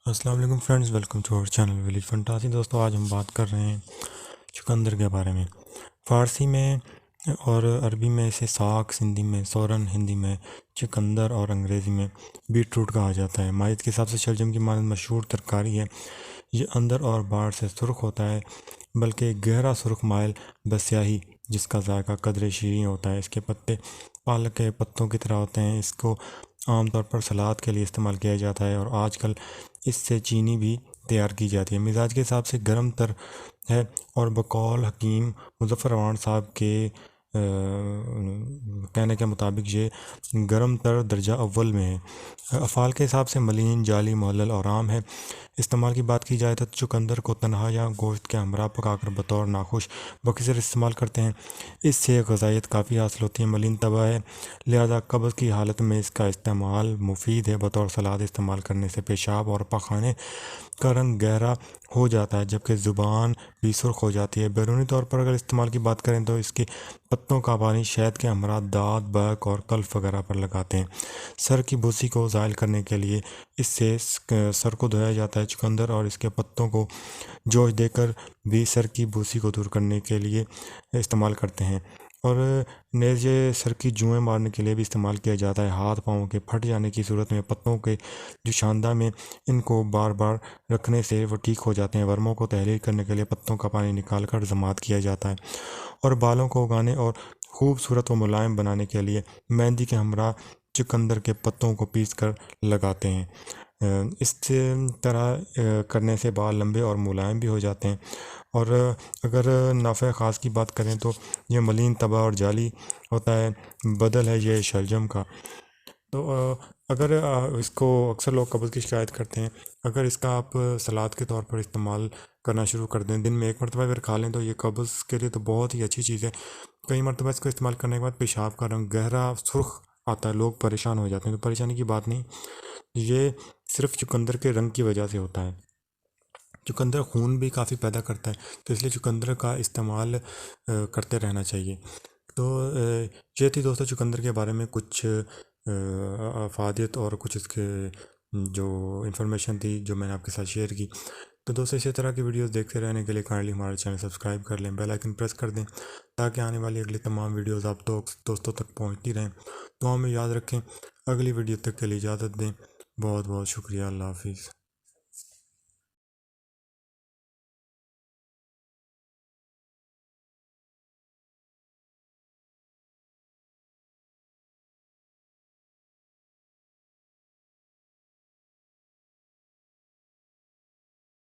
السلام علیکم friends, welcome to our channel village fantasy. دوستوں، آج ہم بات کر رہے ہیں چقندر کے بارے میں۔ فارسی میں اور عربی میں اسے ساگ، سندھی میں سورن، ہندی میں چقندر اور انگریزی میں بیٹ روٹ کہا جاتا ہے۔ مائد کے حساب سے شلجم کی مانند مشہور ترکاری ہے۔ یہ اندر اور باہر سے سرخ ہوتا ہے، بلکہ گہرا سرخ مائل بسیاہی جس کا ذائقہ قدرے شیریں ہوتا ہے۔ اس کے پتے پالک کے پتوں کی طرح ہوتے ہیں۔ اس کو عام طور پر سلاد کے لیے استعمال کیا جاتا ہے، اور آج کل اس سے چینی بھی تیار کی جاتی ہے۔ مزاج کے حساب سے گرم تر ہے، اور بقول حکیم مظفر عوان صاحب کے کہنے کے مطابق یہ گرم تر درجہ اول میں ہے۔ افعال کے حساب سے ملین، جعلی، محلل اور عام ہے۔ استعمال کی بات کی جائے تو چقندر کو تنہا یا گوشت کے ہمراہ پکا کر بطور ناخوش بکثر استعمال کرتے ہیں۔ اس سے غذائیت کافی حاصل ہوتی ہے۔ ملین طبع ہے، لہذا قبض کی حالت میں اس کا استعمال مفید ہے۔ بطور سلاد استعمال کرنے سے پیشاب اور پخانے کا رنگ گہرا ہو جاتا ہے، جبکہ زبان بھی سرخ ہو جاتی ہے۔ بیرونی طور پر اگر استعمال کی بات کریں تو اس کے پتوں کا پانی شہد کے ہمراہ دانت، بہک اور کلف وغیرہ پر لگاتے ہیں۔ سر کی بوسی کو زائل کرنے کے لیے اس سے سر کو دھویا جاتا ہے۔ چقندر اور اس کے پتوں کو جوش دے کر بھی سر کی بوسی کو دور کرنے کے لیے استعمال کرتے ہیں، اور نیز یہ سر کی جوئیں مارنے کے لیے بھی استعمال کیا جاتا ہے۔ ہاتھ پاؤں کے پھٹ جانے کی صورت میں پتوں کے جوشاندہ میں ان کو بار بار رکھنے سے وہ ٹھیک ہو جاتے ہیں۔ ورموں کو تحریر کرنے کے لیے پتوں کا پانی نکال کر ضماد کیا جاتا ہے، اور بالوں کو اگانے اور خوبصورت و ملائم بنانے کے لیے مہندی کے ہمراہ چقندر کے پتوں کو پیس کر لگاتے ہیں۔ اس طرح کرنے سے بال لمبے اور ملائم بھی ہو جاتے ہیں۔ اور اگر نافع خاص کی بات کریں تو یہ ملین طبع اور جعلی ہوتا ہے، بدل ہے یہ شلجم کا۔ تو اگر اس کو اکثر لوگ قبض کی شکایت کرتے ہیں، اگر اس کا آپ سلاد کے طور پر استعمال کرنا شروع کر دیں، دن میں ایک مرتبہ اگر کھا لیں تو یہ قبض کے لیے تو بہت ہی اچھی چیز ہے۔ کئی مرتبہ اس کو استعمال کرنے کے بعد پیشاب کا رنگ گہرا سرخ آتا ہے، لوگ پریشان ہو جاتے ہیں۔ تو پریشانی کی بات نہیں، یہ صرف چقندر کے رنگ کی وجہ سے ہوتا ہے۔ چقندر خون بھی کافی پیدا کرتا ہے، تو اس لیے چقندر کا استعمال کرتے رہنا چاہیے۔ تو یہ تھی دوستوں چقندر کے بارے میں کچھ افادیت اور کچھ اس کے جو انفارمیشن تھی جو میں نے آپ کے ساتھ شیئر کی۔ تو دوستوں اسی طرح کی ویڈیوز دیکھتے رہنے کے لیے کائنڈلی ہمارے چینل سبسکرائب کر لیں، بیل آئکن پریس کر دیں تاکہ آنے والی اگلی تمام ویڈیوز آپ دوستوں تک پہنچتی رہیں۔ تو ہمیں یاد رکھیں، اگلی ویڈیو تک کے لیے اجازت دیں۔ بہت بہت شکریہ، اللہ حافظ۔